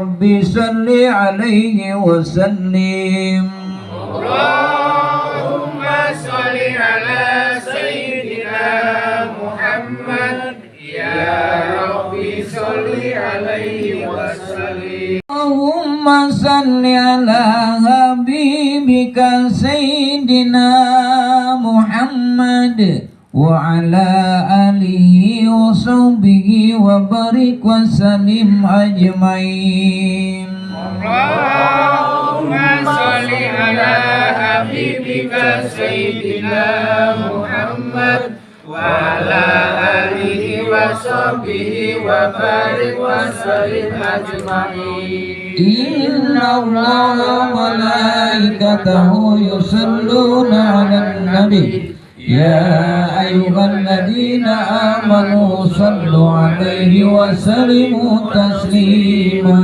rabbi salli alaihi wasallim. Allahumma salli ala sayyidina Muhammad. Ya rabbi salli alaihi wasallim. Allahumma salli ala habibika sayyidina Muhammad wa ala alihi wa sahbihi wa barik wa salim ajmain. Allahumma salli ala habibika sayyidina Muhammad wa ala alihi wa sahbihi wa barik wa salim ajmain. Inna Allaha wa malaikatahu yusalluna 'alan nabi. Ya ayyuhalladzina amanu sallu 'alaihi wa sallimu taslima.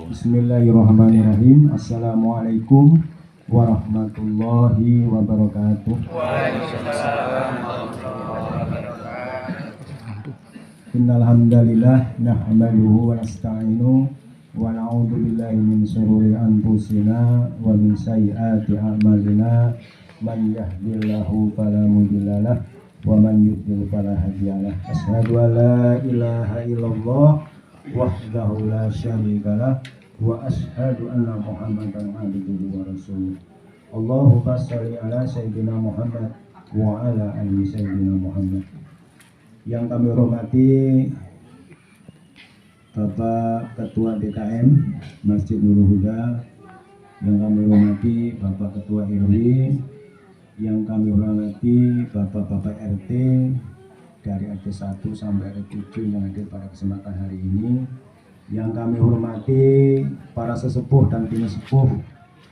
Bismillahirrahmanirrahim. Assalamualaikum warahmatullahi wabarakatuh. Innal hamdalillah nahmaduhu wa nasta'inuhu wa na'udzu billahi min shururi anfusina wa min sayyiati a'malina. Man yahdihillahu fala mudhillalah wa man yudhlil fala hadiyalah. Asyhadu an la ilaha illallah wahdahu la syarikalah wa asyhadu anna Muhammadan abduhu wa rasuluh. Allahumma shalli ala sayyidina Muhammad wa ala ali sayyidina Muhammad. Yang kami hormati Bapak Ketua DKM Masjid Nurul Huda, yang kami hormati Bapak Ketua RW, yang kami hormati Bapak-Bapak RT dari RT 1 sampai RT 7 yang hadir pada kesempatan hari ini, yang kami hormati para sesepuh dan bini sepuh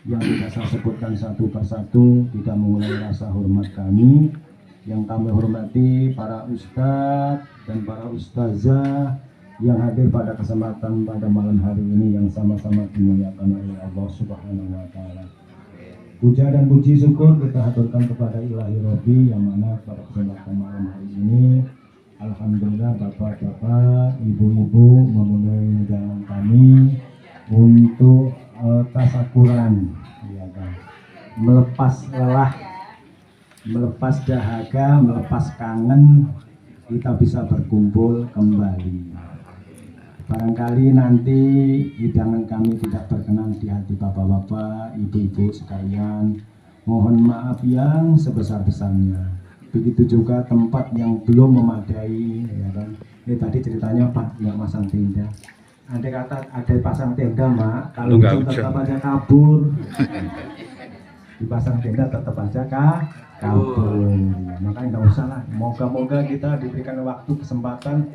yang tidak saya sebutkan satu persatu, tidak mengurangi rasa hormat kami, yang kami hormati para ustadz dan para ustazah yang hadir pada kesempatan pada malam hari ini yang sama-sama dimuliakan oleh Allah Subhanahu wa Ta'ala. Puja dan puji syukur kita haturkan kepada Ilahi Rabbi yang mana pada kesempatan malam hari ini alhamdulillah bapak-bapak, ibu-ibu memenuhi undangan kami untuk tasakuran, ya kan? Melepas lelah, melepas dahaga, melepas kangen, kita bisa berkumpul kembali. Barangkali nanti hidangan kami tidak berkenan di hati bapak-bapak, ibu-ibu sekalian, mohon maaf yang sebesar-besarnya. Begitu juga tempat yang belum memadai, ya kan? Ini tadi ceritanya Pak nggak masang tenda. Andai kata ada pasang tenda, Mak, kalau hujan tetap aja kabur. Dipasang tenda tetap aja kabur. Ya, makanya nggak usah lah. Moga-moga kita diberikan waktu kesempatan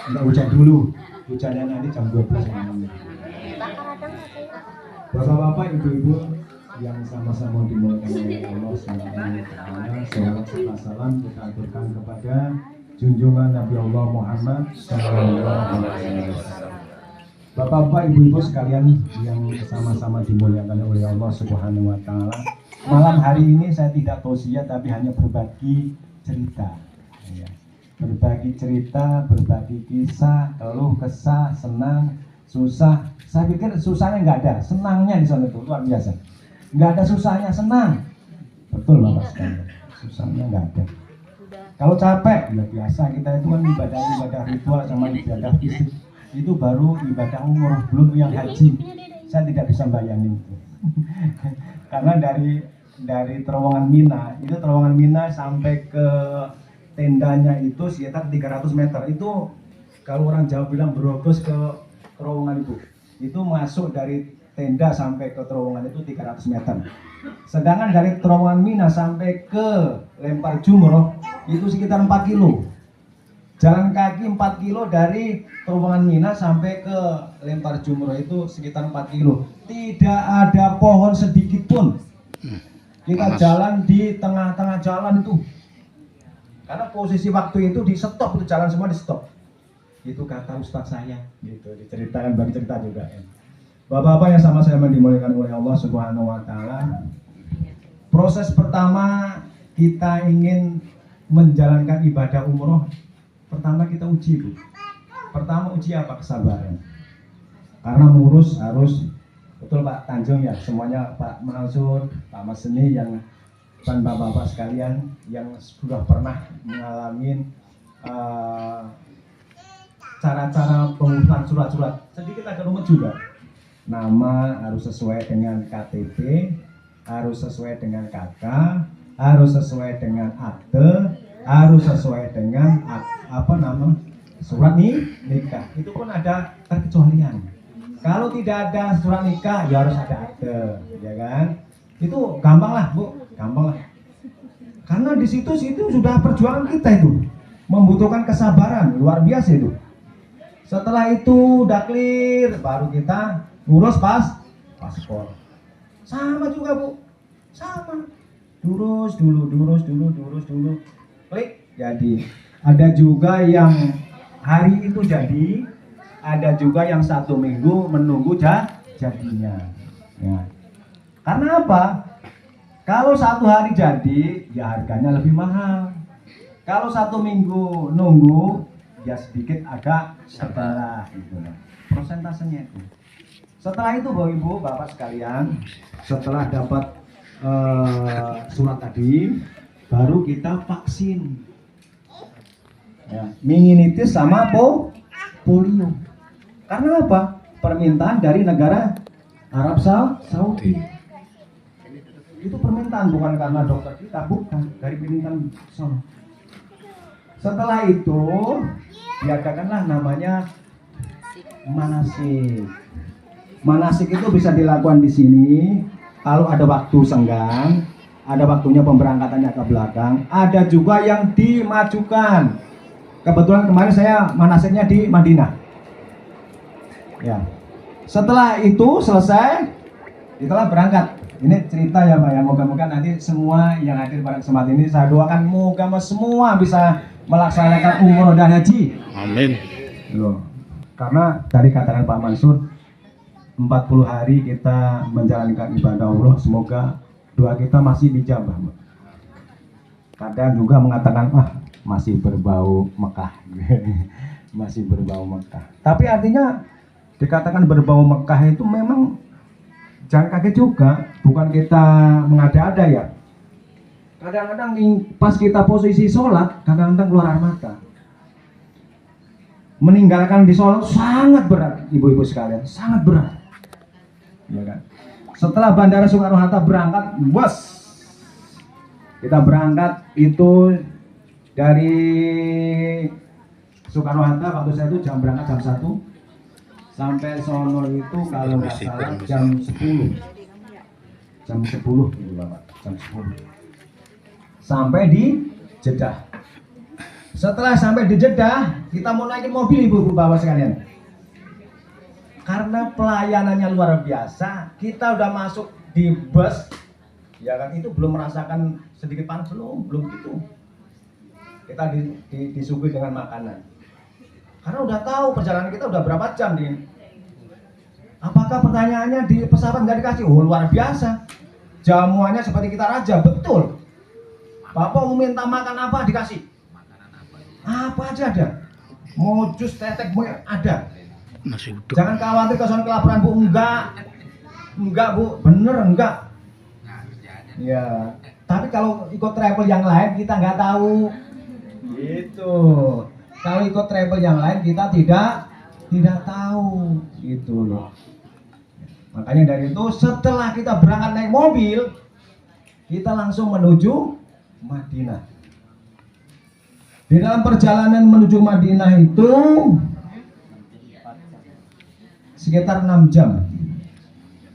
nggak hujan dulu. Hujannya nanti jam 12 malam. Bapak-bapak, ibu-ibu yang sama-sama dimuliakan oleh Allah Subhanahu wa Ta'ala, salawat serta salam kita aturkan kepada junjungan Nabi Allah Muhammad sallallahu alaihi wasallam. Bapak-bapak, ibu-ibu sekalian yang sama-sama dimuliakan oleh Allah Subhanahu wa Ta'ala, malam hari ini saya tidak tausiah tapi hanya berbagi cerita. Ya. Berbagi cerita, berbagi kisah, keluh, kesah, senang, susah. Saya pikir susahnya nggak ada, senangnya di sana itu luar biasa. Nggak ada susahnya, senang. Betul Bapak sekalian, susahnya nggak ada. Kalau capek, ya biasa, kita itu kan ibadah ritual sama ibadah fisik. Itu baru ibadah umroh, belum yang haji. Saya tidak bisa bayangin itu. Karena dari terowongan Mina, itu terowongan Mina sampai ke tendanya itu sekitar 300 meter. Itu kalau orang Jawa bilang berobos ke terowongan itu masuk dari tenda sampai ke terowongan itu 300 meter. Sedangkan dari terowongan Mina sampai ke Lempar Jumroh itu sekitar 4 kilo. Jalan kaki 4 kilo dari terowongan Mina sampai ke Lempar Jumroh itu sekitar 4 kilo. Tidak ada pohon sedikit pun. Kita jalan di tengah-tengah jalan itu. Karena posisi waktu itu di stop, itu jalan semua di stop. Itu kata ustaz saya, gitu diceritakan, bagi cerita juga ya. Bapak-bapak yang sama-sama dimuliakan oleh Allah Subhanahu wa Ta'ala. Proses pertama kita ingin menjalankan ibadah umroh, pertama kita uji, Bu. Pertama uji apa? Kesabaran. Karena ngurus harus, betul Pak Tanjung ya, semuanya Pak Mansur, Pak Maseni yang dan bapak-bapak sekalian yang sudah pernah mengalami cara-cara pengurusan surat-surat. Sedikit agak rumit juga. Nama harus sesuai dengan KTP, harus sesuai dengan KK, harus sesuai dengan akte, harus sesuai dengan surat nikah. Itu pun ada terkecualian. Kalau tidak ada surat nikah, ya harus ada akte, ya kan? Itu gampang lah Bu, gampang lah. Karena di situ sudah perjuangan kita itu, membutuhkan kesabaran luar biasa itu. Setelah itu udah clear, baru kita ngurus paspor. Sama juga Bu, sama. Durus dulu, klik jadi. Ada juga yang hari itu jadi, ada juga yang 1 minggu menunggu jadinya. Ya. Karena apa? Kalau 1 hari jadi, ya harganya lebih mahal. Kalau 1 minggu nunggu, ya sedikit agak sebelah gitu. Persentasenya itu. Setelah itu Bapak Ibu, Bapak sekalian, setelah dapat surat tadi, baru kita vaksin. Ya, meningitis sama polio. Karena apa? Permintaan dari negara Arab Saudi. Itu permintaan, bukan karena dokter kita, bukan, dari permintaan sana. Setelah itu diadakanlah namanya manasik. Manasik itu bisa dilakukan di sini kalau ada waktu senggang, ada waktunya pemberangkatannya ke belakang, ada juga yang dimajukan. Kebetulan kemarin saya manasiknya di Madinah. Ya. Setelah itu selesai, itulah berangkat. Ini cerita ya Pak ya, moga-moga nanti semua yang hadir pada kesempatan ini saya doakan moga semua bisa melaksanakan umroh dan haji. Amin. Loh. Karena tadi katakan Pak Mansur, 40 hari kita menjalankan ibadah umroh, semoga doa kita masih dijabah. Kadang juga mengatakan, masih berbau Mekah. Masih berbau Mekah. Tapi artinya dikatakan berbau Mekah itu memang jangan kaget juga, bukan kita mengada-ada ya. Kadang-kadang pas kita posisi sholat, kadang-kadang keluar air mata. Meninggalkan di sholat sangat berat, ibu-ibu sekalian, sangat berat. Ya kan? Setelah Bandara Soekarno-Hatta berangkat, bos, kita berangkat itu dari Soekarno-Hatta, waktu saya itu berangkat jam 1. Sampai sono itu kalau nggak salah jam 10 gitu Bapak, jam 10 sampai di Jeddah. Setelah sampai di Jeddah, kita mau naikin mobil ibu-ibu bapak sekalian. Karena pelayanannya luar biasa, kita udah masuk di bus, ya kan, itu belum merasakan sedikit panas, belum gitu. Kita disuguhi dengan makanan. Karena udah tahu perjalanan kita udah berapa jam nih. Apakah pertanyaannya di pesawat nggak dikasih? Oh luar biasa. Jamuannya seperti kita raja, betul. Bapak mau minta makan apa dikasih? Apa aja ada. Mau jus tetek mau ada. Jangan khawatir kesan kelaparan Bu, enggak Bu, bener enggak. Ya. Tapi kalau ikut travel yang lain kita nggak tahu. Gitu. Kalau ikut travel yang lain kita tidak tahu gitu loh. Makanya dari itu setelah kita berangkat naik mobil, kita langsung menuju Madinah. Di dalam perjalanan menuju Madinah itu sekitar 6 jam.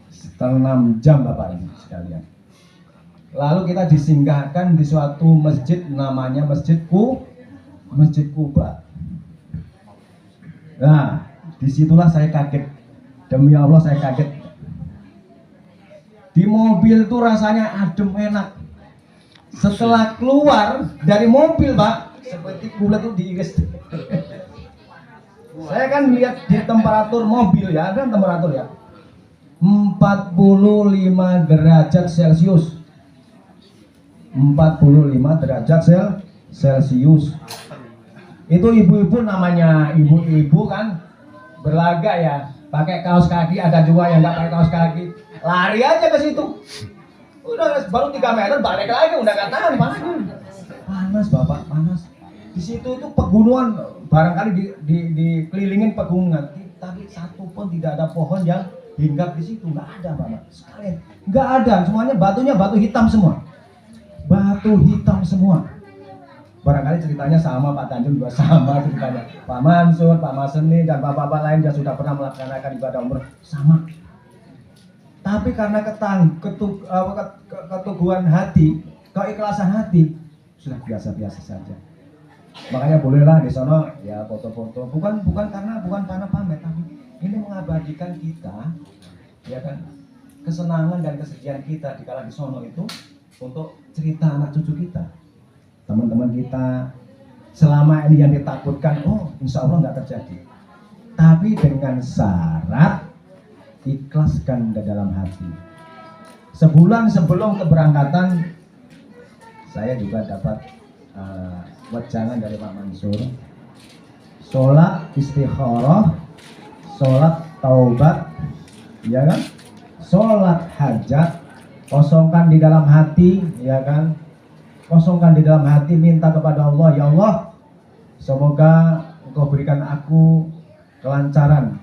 Sekitar 6 jam Bapak Ibu sekalian. Lalu kita disinggahkan di suatu masjid namanya Masjid Kuba. Nah, disitulah saya kaget. Demi Allah saya kaget. Di mobil tuh rasanya adem enak. Setelah keluar dari mobil Pak, seperti kulit tuh diiris. Saya kan lihat di temperatur mobil ya, ada temperatur ya. 45 derajat Celcius. 45 derajat Celcius. Itu ibu-ibu, namanya ibu-ibu kan berlaga ya, pakai kaos kaki, ada juga yang nggak pakai kaos kaki, lari aja ke situ. Udah baru 3 meter balik lagi, udah nggak tahan, panas bapak, panas. Di situ itu pegunungan, barangkali dikelilingin pegunungan, tapi satu pun tidak ada pohon yang hinggap di situ, nggak ada bapak, sekalian nggak ada, semuanya batunya batu hitam semua, batu hitam semua. Barangkali ceritanya sama, Pak Tanjung juga sama ceritanya, Pak Mansur, Pak Maseni, dan bapak-bapak lain yang sudah pernah melaksanakan ibadah umroh sama. Tapi karena keteguhan hati, keikhlasan hati, sudah biasa-biasa saja. Makanya bolehlah di sana ya foto-foto, bukan karena pamer, tapi ini mengabadikan kita, ya kan, kesenangan dan kesedihan kita di kala di sono itu untuk cerita anak cucu kita, teman-teman kita. Selama ini yang ditakutkan, oh insya Allah nggak terjadi, tapi dengan syarat ikhlaskan ke dalam hati. Sebulan sebelum keberangkatan saya juga dapat wejangan dari Pak Mansur, sholat istikharah, sholat taubat, ya kan, sholat hajat, kosongkan di dalam hati, ya kan, kosongkan di dalam hati, minta kepada Allah, ya Allah, semoga Engkau berikan aku kelancaran.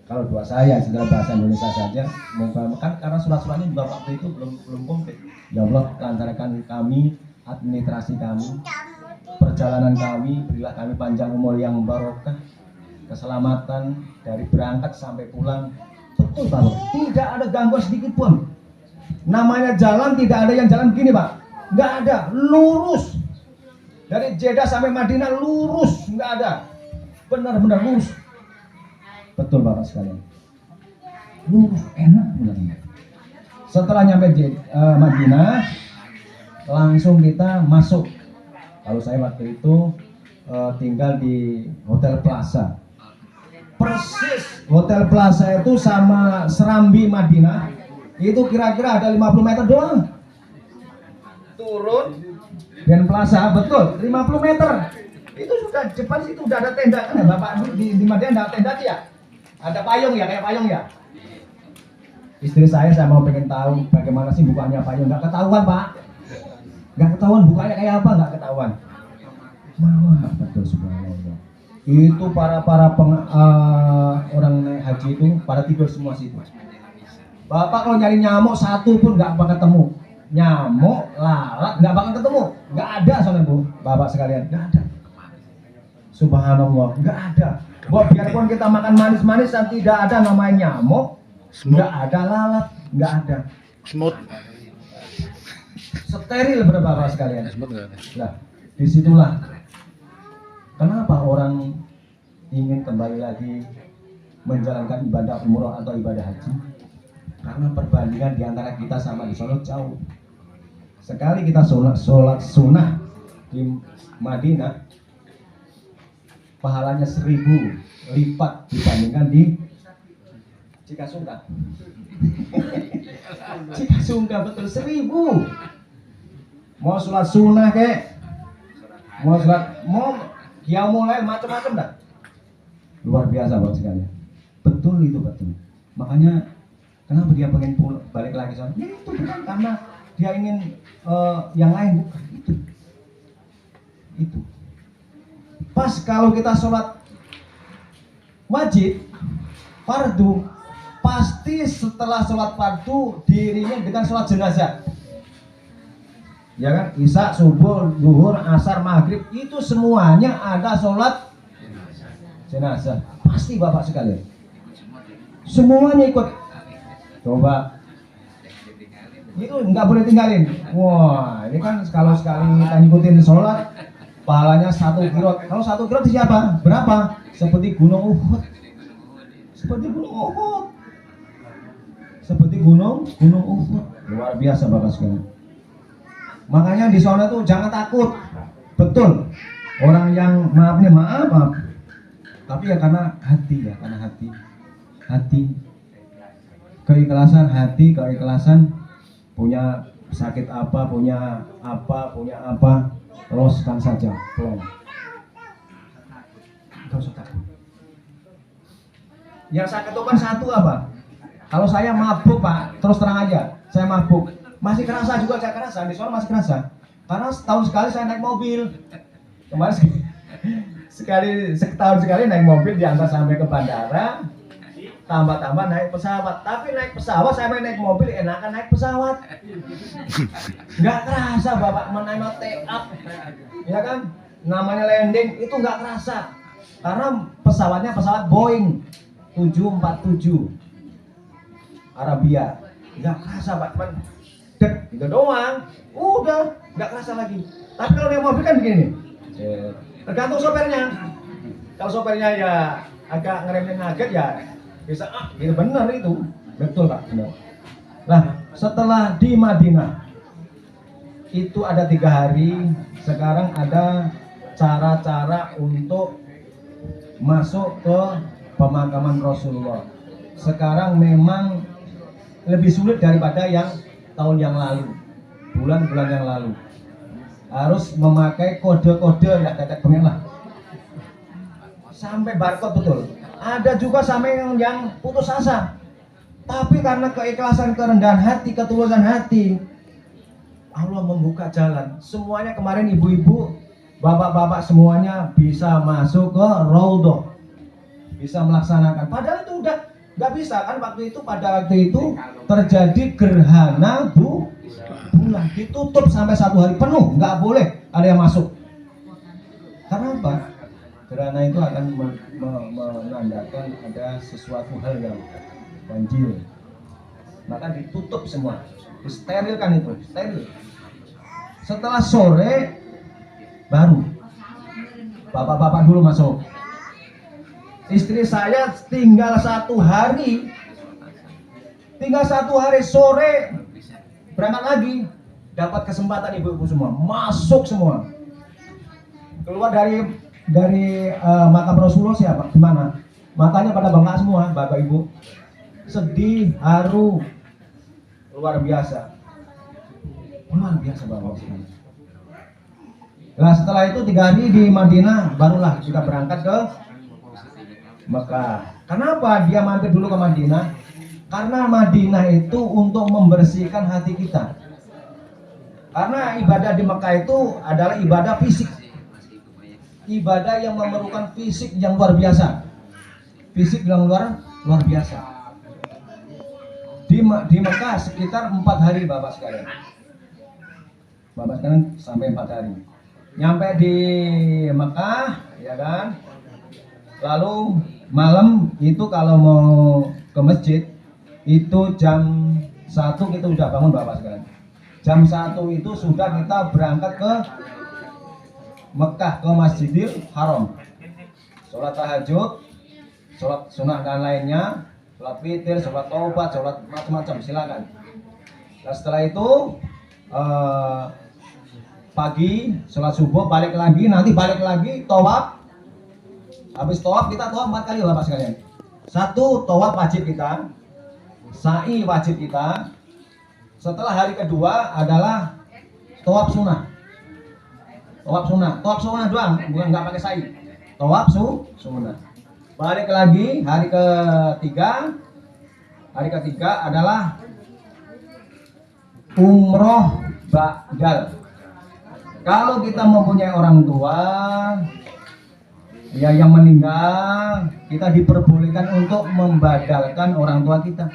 Kalau doa saya segala bahasa Indonesia saja, semoga, kan karena surat-suratnya juga waktu itu belum komplit. Ya Allah, lancarkan kami, administrasi kami, perjalanan kami, berilah kami panjang umur yang barokah, keselamatan dari berangkat sampai pulang. Betul Pak, tidak ada gangguan sedikit pun. Namanya jalan, tidak ada yang jalan begini Pak, nggak ada, lurus. Dari Jeddah sampai Madinah lurus, nggak ada, benar-benar lurus. Betul Bapak sekalian, lurus, enak benar. Setelah nyampe Madinah, langsung kita masuk. Kalau saya waktu itu tinggal di Hotel Plaza. Persis Hotel Plaza itu sama Serambi Madinah itu kira-kira ada 50 meter doang. Turun dan Plaza, betul 50 meter. Itu sudah depan situ udah ada tenda kan ya Bapak, di Madinah ada tenda ya. Ada payung ya, kayak payung ya. Istri saya mau pengen tahu bagaimana sih bukanya payung, nggak ketahuan Pak, nggak ketahuan bukanya kayak apa, nggak ketahuan. Wah, betul subhanallah. Itu para orang naik haji itu pada tidur semua situ. Bapak kalau nyari nyamuk satu pun nggak bakal ketemu, nyamuk, lalat nggak bakal ketemu, nggak ada soalnya Bu, Bapak sekalian, nggak ada. Subhanallah, nggak ada. Biarpun kita makan manis-manis dan tidak ada namanya nyamuk, nggak ada lalat, nggak ada. Smooth. Steril Bapak sekalian. Nah, disitulah kenapa orang ingin kembali lagi menjalankan ibadah umroh atau ibadah haji, karena perbandingan di antara kita sama di Solo jauh. Sekali kita sholat sunnah di Madinah, pahalanya 1000 lipat dibandingkan di Cikasungka. Cikasungka betul 1000. Mau sholat sunnah kek, mau mulai macam-macam dah. Luar biasa Bapak sekalian. Betul itu betul. Makanya kenapa dia pengen balik lagi sana? Ya itu bukan karena dia ingin yang lain, bukan itu. Itu. Pas kalau kita sholat wajib, fardu, pasti setelah sholat fardu dirinya dengan sholat jenazah. Ya kan, isya, subuh, zuhur, asar, maghrib, itu semuanya ada sholat jenazah. Pasti Bapak sekalian, semuanya ikut. Coba, itu nggak boleh tinggalin. Wah, ini kan kalau sekali kita ngikutin sholat, pahalanya 1 kirot. Kalau 1 kirot siapa? Berapa? Seperti gunung Uhud. Seperti gunung Uhud. Seperti gunung Uhud. Luar biasa Bapak sekalian. Makanya di sana tuh jangan takut. Betul. Orang yang maaf. Tapi ya karena hati ya, karena hati. Keikhlasan punya sakit apa, punya apa, loskan saja, plong. Gak usah takut. Yang saya ketukan satu apa? Kalau saya mabuk Pak, terus terang aja, saya mabuk. Masih kerasa juga saya kerasa, di sono masih kerasa. Karena setahun sekali saya naik mobil. Kemarin setahun sekali naik mobil diantar sampai ke bandara. Tambah-tambah naik pesawat. Tapi naik pesawat sampai naik mobil enakan naik pesawat. Nggak kerasa Bapak menaik take up. Ya kan? Namanya landing itu nggak kerasa. Karena pesawatnya pesawat Boeing 747 Arabia. Nggak kerasa Pak, cuman dek gitu doang. Udah nggak kerasa lagi. Tapi kalau naik mobil kan begini. Tergantung sopirnya. Kalau sopirnya ya agak ngeremin ngaget ya bisa gitu benar itu. Betul Pak, benar. Nah, setelah di Madinah itu ada 3 hari. Sekarang ada cara-cara untuk masuk ke pemakaman Rasulullah. Sekarang memang lebih sulit daripada yang tahun yang lalu, bulan-bulan yang lalu. Harus memakai kode-kode, nggak tetek bengek lah. Sampai barcode betul. Ada juga sampai yang putus asa. Tapi karena keikhlasan, kerendahan hati, ketulusan hati, Allah membuka jalan. Semuanya kemarin ibu-ibu, bapak-bapak semuanya bisa masuk ke Raudhah. Bisa melaksanakan. Padahal itu udah nggak bisa kan pada waktu itu terjadi gerhana bulan, ditutup sampai 1 hari penuh, nggak boleh ada yang masuk. Karena apa? Gerhana itu akan menandakan ada sesuatu hal yang banjir. Maka ditutup semua, disterilkan itu, steril. Setelah sore baru bapak-bapak dulu masuk. Istri saya tinggal 1 hari, sore berangkat lagi, dapat kesempatan ibu-ibu semua masuk semua. Keluar dari makam Rasulullah siapa? Gimana? Matanya pada bengkak semua, bapak ibu, sedih, haru, luar biasa bapak. Nah setelah itu 3 hari di Madinah, barulah kita berangkat ke Mekah. Kenapa dia mampir dulu ke Madinah? Karena Madinah itu untuk membersihkan hati kita. Karena ibadah di Mekah itu adalah ibadah fisik. Ibadah yang memerlukan fisik yang luar biasa. Fisik yang luar biasa. Di Mekah sekitar 4 hari Bapak sekalian. Bapak sekalian sampai 4 hari. Nyampe di Mekah, ya kan? Lalu malam itu kalau mau ke masjid itu jam 1 kita udah bangun Bapak sekalian. Jam 1 itu sudah kita berangkat ke Mekah, ke Masjidil Haram. Sholat tahajud, sholat sunnah dan lainnya, sholat witir, sholat taubat, sholat macam-macam, silakan. Nah setelah itu pagi sholat subuh, balik lagi tawaf. Habis tawaf kita tawaf 4 kali Bapak sekalian. 1 tawaf wajib kita, sa'i wajib kita. Setelah hari kedua adalah tawaf sunnah. Tawaf sunnah doang, bukan nggak pakai sa'i. Tawaf sunnah. Balik lagi hari ketiga. Hari ketiga adalah umroh ba'dal. Kalau kita mempunyai orang tua ya yang meninggal, kita diperbolehkan untuk membadalkan orang tua kita.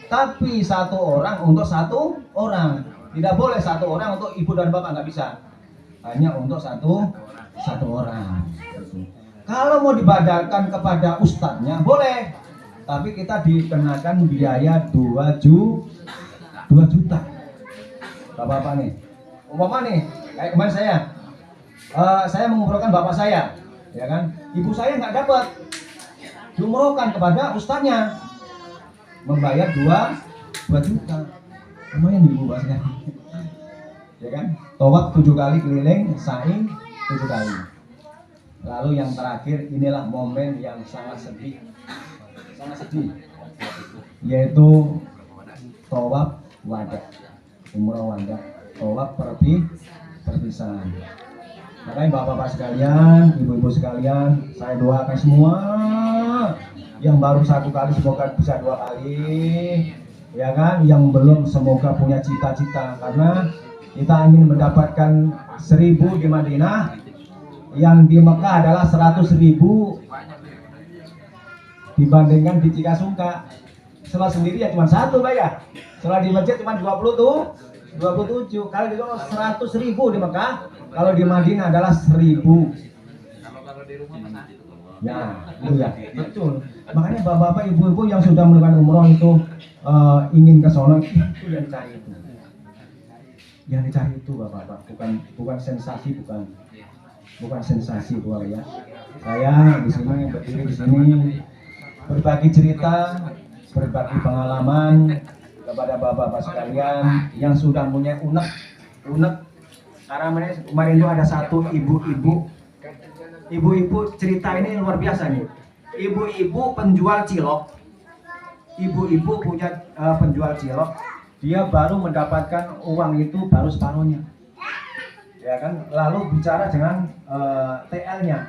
Tapi 1 orang untuk 1 orang. Tidak boleh 1 orang untuk ibu dan bapak, nggak bisa. Hanya untuk satu orang. Kalau mau dibadalkan kepada ustadznya boleh, tapi kita dikenakan biaya 2 juta. Bapak-bapak nih, umpama nih, kayak kemarin saya mengumrohkan bapak saya, ya kan? Ibu saya nggak dapat, diumrohkan kepada ustadznya, membayar 2 juta. Lumayan ibu bahasnya. Ya kan? Tawaf 7 kali keliling, sa'i 7 kali. Lalu yang terakhir, inilah momen yang sangat sedih, yaitu tawaf wada, umrah wada, tawaf perpisahan. Makanya bapak-bapak sekalian, ibu-ibu sekalian, saya doakan semua yang baru 1 kali semoga bisa 2 kali, ya kan? Yang belum semoga punya cita-cita, karena kita ingin mendapatkan 1000 di Madinah, yang di Mekah adalah 100.000 dibandingkan di Cikasungka. Sholat sendiri ya cuma 1 Pak ya. Sholat di masjid cuma 27. Kalau di 100.000 di Mekah, kalau di Madinah adalah 1000. Kalau di rumah mana? Ya, itu ya, betul. Makanya bapak-bapak, ibu-ibu yang sudah melakukan umroh itu ingin ke sono, itu yang dicari itu. Yang dicari itu bapak-bapak, bukan sensasi, bukan sensasi buat ya. Saya di sini berdiri di sini berbagi cerita, berbagi pengalaman kepada bapak-bapak sekalian yang sudah punya unek. Karena kemarin itu ada satu ibu-ibu cerita ini luar biasa nih. Ibu-ibu penjual cilok, ibu-ibu punya penjual cilok, dia baru mendapatkan uang itu baru separuhnya, ya kan? Lalu bicara dengan TL-nya,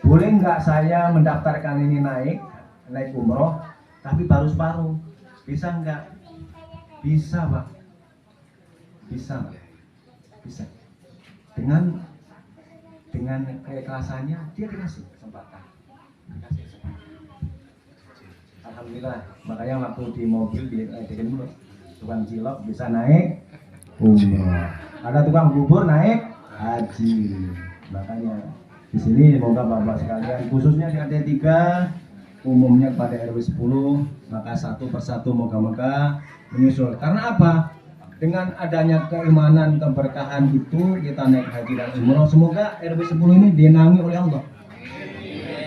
boleh nggak saya mendaftarkan ini naik umroh, tapi baru separuh, bisa nggak? Bisa Pak, bisa. Dengan keikhlasannya dia dikasih kesempatan. Alhamdulillah, makanya waktu di mobil di tukang cilok bisa naik umroh, ada tukang bubur naik haji. Makanya di sini semoga bapak sekalian, khususnya di RT 3, umumnya kepada RW 10, maka satu persatu moga-moga menyusul. Karena apa? Dengan adanya keimanan, keberkahan itu kita naik haji dan umroh, semoga RW 10 ini dinaungi oleh Allah,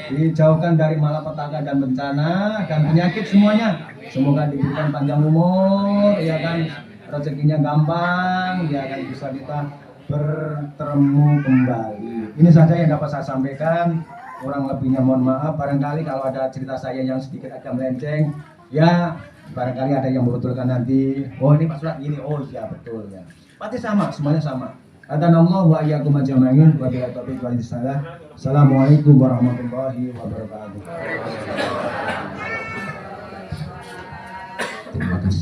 dijauhkan dari malapetaka dan bencana dan penyakit semuanya. Semoga diberikan panjang umur, ya kan, rezekinya gampang, ya kan, bisa kita bertemu kembali. Ini saja yang dapat saya sampaikan, kurang lebihnya mohon maaf. Barangkali kalau ada cerita saya yang sedikit agak melenceng, ya barangkali ada yang membetulkan nanti. Oh ini Pak Surat gini, oh iya betul ya. Pasti sama, semuanya sama. Adanallahu wa iyyakum ajma'in wa billahi taufiq wal hidayah. Assalamualaikum warahmatullahi wabarakatuh.